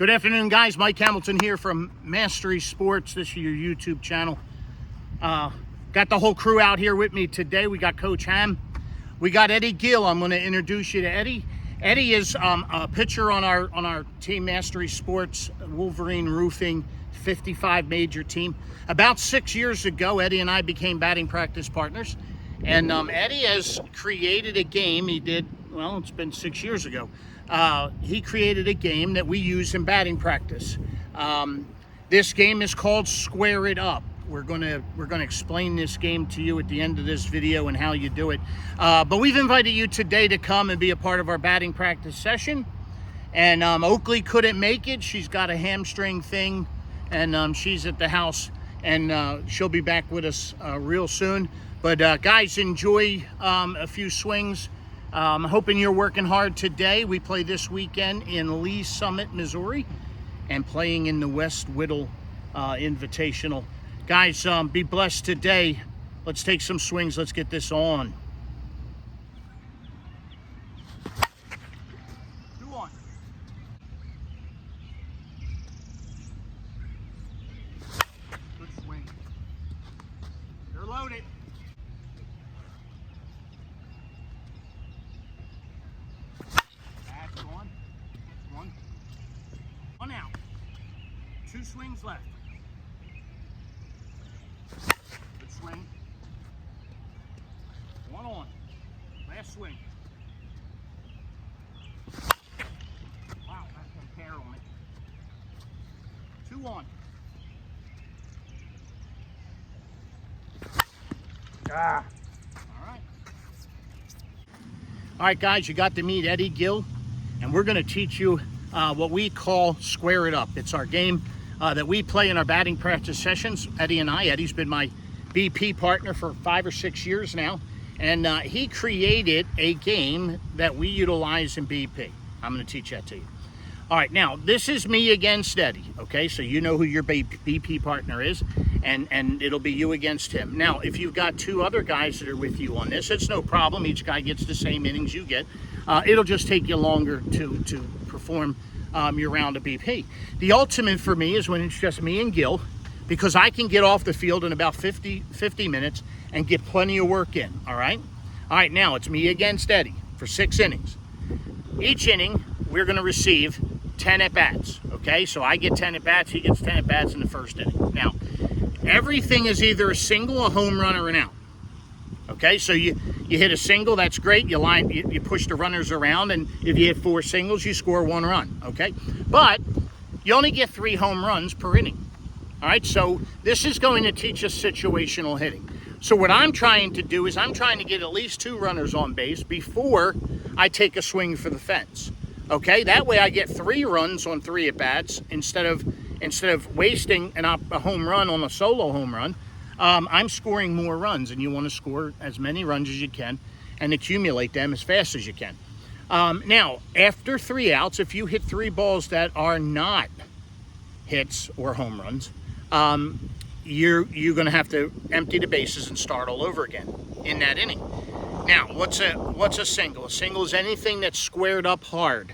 Good afternoon, guys. Mike Hamilton here from Mastery Sports. This is your YouTube channel. Got the whole crew out here with me today. We got Coach Ham. We got Eddie Gill. I'm going to introduce you to Eddie. Eddie is a pitcher on our team, Mastery Sports, Wolverine Roofing, 55 major team. About 6 years ago, Eddie and I became batting practice partners. And Eddie has created a game. He did, well, it's been 6 years ago. He created a game that we use in batting practice. This game is called Square It Up. We're gonna explain this game to you at the end of this video and how you do it. But we've invited you today to come and be a part of our batting practice session. And Oakley couldn't make it. She's got a hamstring thing, and she's at the house, and she'll be back with us real soon. But guys, enjoy a few swings. I'm hoping you're working hard today. We play this weekend in Lee Summit, Missouri, and playing in the West Whittle Invitational. Guys, be blessed today. Let's take some swings. Let's get this on. 2-1. Good swing. They're loaded. That's one. One out. 2 swings left. Good swing. 1 on. Last swing. Wow, that's a hair on it. 2 on. Ah. All right, guys, you got to meet Eddie Gill, and we're going to teach you what we call Square It Up. It's our game that we play in our batting practice sessions. Eddie and I, Eddie's been my BP partner for 5 or 6 years now, and he created a game that we utilize in BP. I'm going to teach that to you. All right, now, this is me against Eddie, okay? So you know who your BP partner is, and it'll be you against him. Now, if you've got 2 other guys that are with you on this, it's no problem. Each guy gets the same innings you get. It'll just take you longer to perform your round of BP. The ultimate for me is when it's just me and Gil, because I can get off the field in about 50 minutes and get plenty of work in, all right? All right, now it's me against Eddie for 6 innings. Each inning, we're going to receive 10 at-bats, okay? So I get 10 at-bats, he gets 10 at-bats in the first inning. Now, everything is either a single, a home run, or an out, okay? So you hit a single, that's great. You push the runners around, and if you hit 4 singles, you score 1 run, okay? But you only get 3 home runs per inning, all right? So this is going to teach us situational hitting. So what I'm trying to do is I'm trying to get at least 2 runners on base before I take a swing for the fence. Okay, that way I get 3 runs on 3 at-bats instead of wasting a home run on a solo home run. I'm scoring more runs, and you want to score as many runs as you can and accumulate them as fast as you can. Now, after 3 outs, if you hit 3 balls that are not hits or home runs, you're going to have to empty the bases and start all over again in that inning. Now, what's a single? A single is anything that's squared up hard.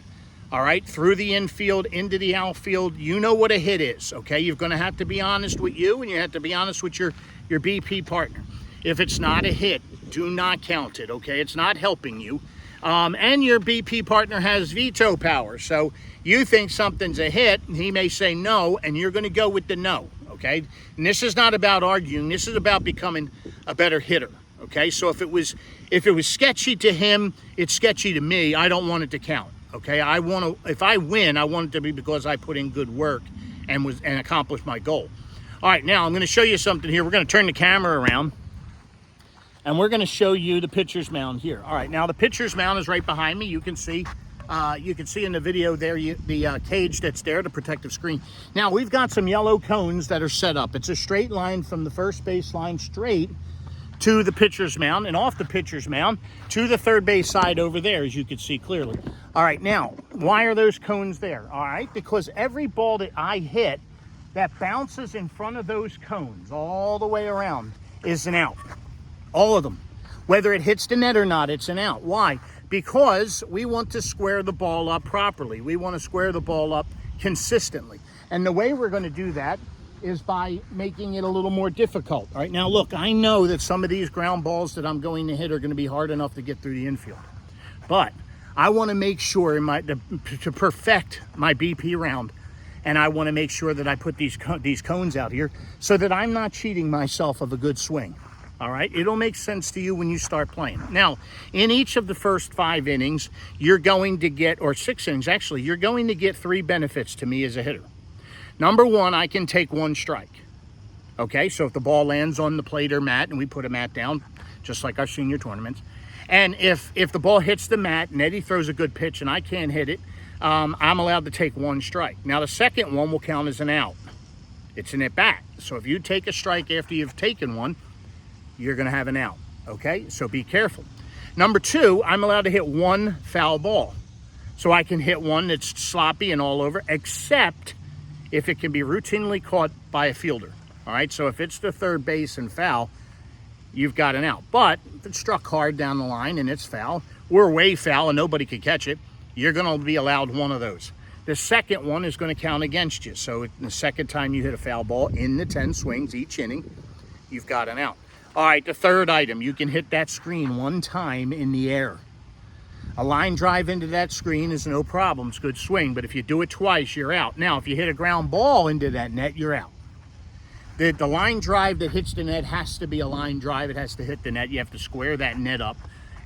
All right, through the infield, into the outfield. You know what a hit is, okay? You're going to have to be honest with you, and you have to be honest with your BP partner. If it's not a hit, do not count it, okay? It's not helping you. And your BP partner has veto power, so you think something's a hit, and he may say no, and you're going to go with the no, okay? And this is not about arguing. This is about becoming a better hitter, okay? So if it was sketchy to him, it's sketchy to me. I don't want it to count. Okay, if I win, I want it to be because I put in good work and accomplished my goal. All right, now I'm going to show you something here. We're going to turn the camera around, and we're going to show you the pitcher's mound here. All right, now the pitcher's mound is right behind me. You can see in the video there the cage that's there, the protective screen. Now we've got some yellow cones that are set up. It's a straight line from the first base line straight to the pitcher's mound, and off the pitcher's mound to the third base side over there, as you can see clearly. All right, now, why are those cones there? All right, because every ball that I hit that bounces in front of those cones all the way around is an out. All of them. Whether it hits the net or not, it's an out. Why? because we want to square the ball up properly. We want to square the ball up consistently. And the way we're going to do that is by making it a little more difficult. All right, now look, I know that some of these ground balls that I'm going to hit are going to be hard enough to get through the infield. But I want to make sure to perfect my BP round, and I want to make sure that I put these cones out here so that I'm not cheating myself of a good swing. All right, it'll make sense to you when you start playing. Now, in each of the first 5 innings, you're going to get, or 6 innings actually, you're going to get 3 benefits to me as a hitter. Number 1, I can take 1 strike. Okay, so if the ball lands on the plate or mat, and we put a mat down, just like our senior tournaments, and if the ball hits the mat and Eddie throws a good pitch and I can't hit it, I'm allowed to take 1 strike. Now, the second one will count as an out. It's an at-bat. So if you take a strike after you've taken one, you're going to have an out, okay? So be careful. Number 2, I'm allowed to hit 1 foul ball. So I can hit one that's sloppy and all over, except if it can be routinely caught by a fielder, all right? So if it's the third base and foul, you've got an out. But if it's struck hard down the line and it's foul, or way foul and nobody can catch it, you're going to be allowed 1 of those. The second one is going to count against you. So the second time you hit a foul ball in the 10 swings each inning, you've got an out. All right, the third item, you can hit that screen 1 time in the air. A line drive into that screen is no problem. It's a good swing, but if you do it twice, you're out. Now, if you hit a ground ball into that net, you're out. The line drive that hits the net has to be a line drive. It has to hit the net. You have to square that net up,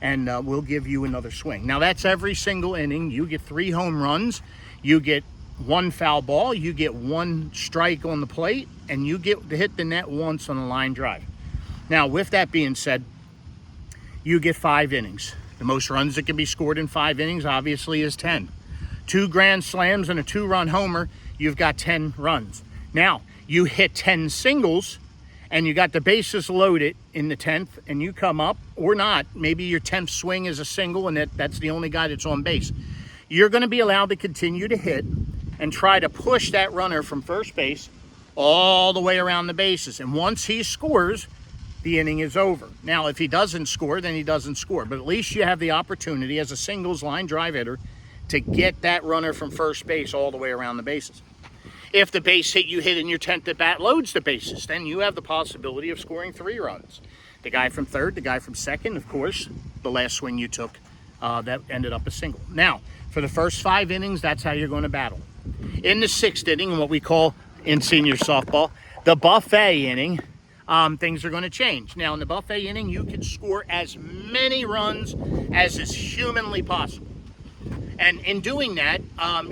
and we'll give you another swing. Now, that's every single inning. You get 3 home runs. You get 1 foul ball. You get 1 strike on the plate, and you get to hit the net once on a line drive. Now, with that being said, you get 5 innings. The most runs that can be scored in 5 innings, obviously, is 10. 2 grand slams and a 2-run homer, you've got 10 runs. Now, you hit 10 singles, and you got the bases loaded in the 10th, and you come up, or not, maybe your 10th swing is a single, and that's the only guy that's on base. You're going to be allowed to continue to hit and try to push that runner from first base all the way around the bases. And once he scores, the inning is over. Now, if he doesn't score, then he doesn't score. But at least you have the opportunity as a singles line drive hitter to get that runner from first base all the way around the bases. If the base hit you hit in your 10th at bat loads the bases, then you have the possibility of scoring 3 runs. The guy from third, the guy from second, of course, the last swing you took, that ended up a single. Now, for the first 5 innings, that's how you're going to battle. In the 6th inning, what we call in senior softball, the buffet inning, things are going to change. Now, in the buffet inning, you can score as many runs as is humanly possible. And in doing that,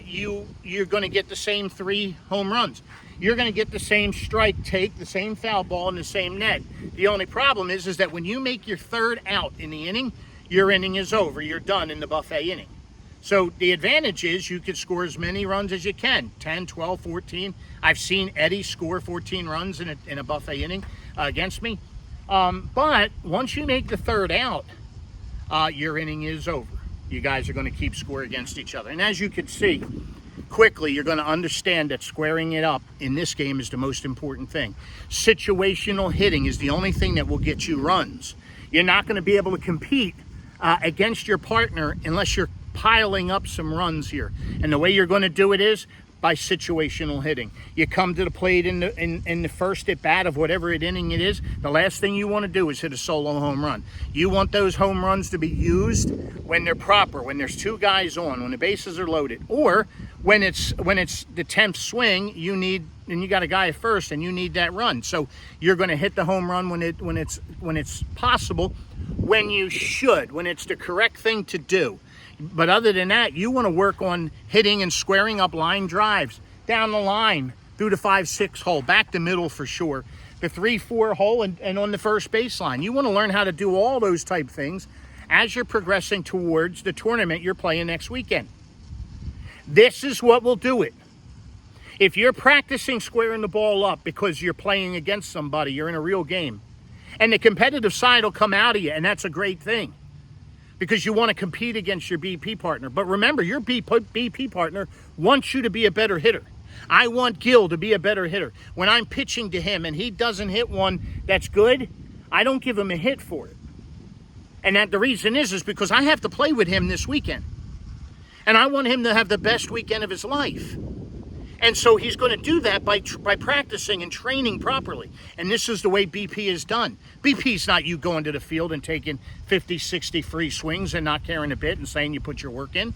you're going to get the same 3 home runs. You're going to get the same strike take, the same foul ball, and the same net. The only problem is that when you make your 3rd out in the inning, your inning is over. You're done in the buffet inning. So the advantage is you could score as many runs as you can, 10, 12, 14. I've seen Eddie score 14 runs in a buffet inning against me. But once you make the 3rd out, your inning is over. You guys are going to keep score against each other. And as you can see, quickly, you're going to understand that squaring it up in this game is the most important thing. Situational hitting is the only thing that will get you runs. You're not going to be able to compete against your partner unless you're piling up some runs here. And the way you're going to do it is by situational hitting. You come to the plate in the first at bat of whatever inning it is. The last thing you want to do is hit a solo home run. You want those home runs to be used when they're proper, when there's 2 guys on, when the bases are loaded, or when it's the 10th swing, and you got a guy at first and you need that run. So you're going to hit the home run when it's possible, when you should, when it's the correct thing to do. But other than that, you want to work on hitting and squaring up line drives down the line through the 5-6 hole, back to middle for sure, the 3-4 hole, and on the first baseline. You want to learn how to do all those type things as you're progressing towards the tournament you're playing next weekend. This is what will do it. If you're practicing squaring the ball up because you're playing against somebody, you're in a real game, and the competitive side will come out of you, and that's a great thing, because you want to compete against your BP partner. But remember, your BP partner wants you to be a better hitter. I want Gil to be a better hitter. When I'm pitching to him and he doesn't hit one that's good, I don't give him a hit for it. And that the reason is because I have to play with him this weekend. And I want him to have the best weekend of his life. And so he's going to do that by practicing and training properly. And this is the way BP is done. BP is not you going to the field and taking 50, 60 free swings and not caring a bit and saying you put your work in.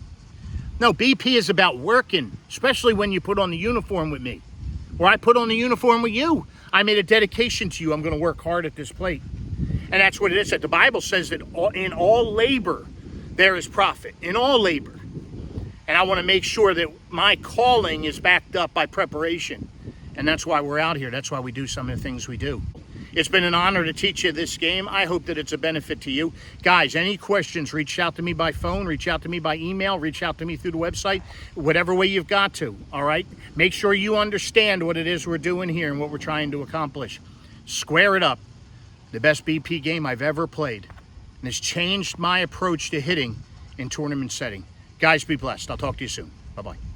No, BP is about working, especially when you put on the uniform with me. Or I put on the uniform with you. I made a dedication to you. I'm going to work hard at this plate. And that's what it is. The Bible says that in all labor, there is profit. In all labor. And I want to make sure that my calling is backed up by preparation. And that's why we're out here. That's why we do some of the things we do. It's been an honor to teach you this game. I hope that it's a benefit to you. Guys, any questions, reach out to me by phone, reach out to me by email, reach out to me through the website, whatever way you've got to, all right? Make sure you understand what it is we're doing here and what we're trying to accomplish. Square it up. The best BP game I've ever played. And it's changed my approach to hitting in tournament setting. Guys, be blessed. I'll talk to you soon. Bye-bye.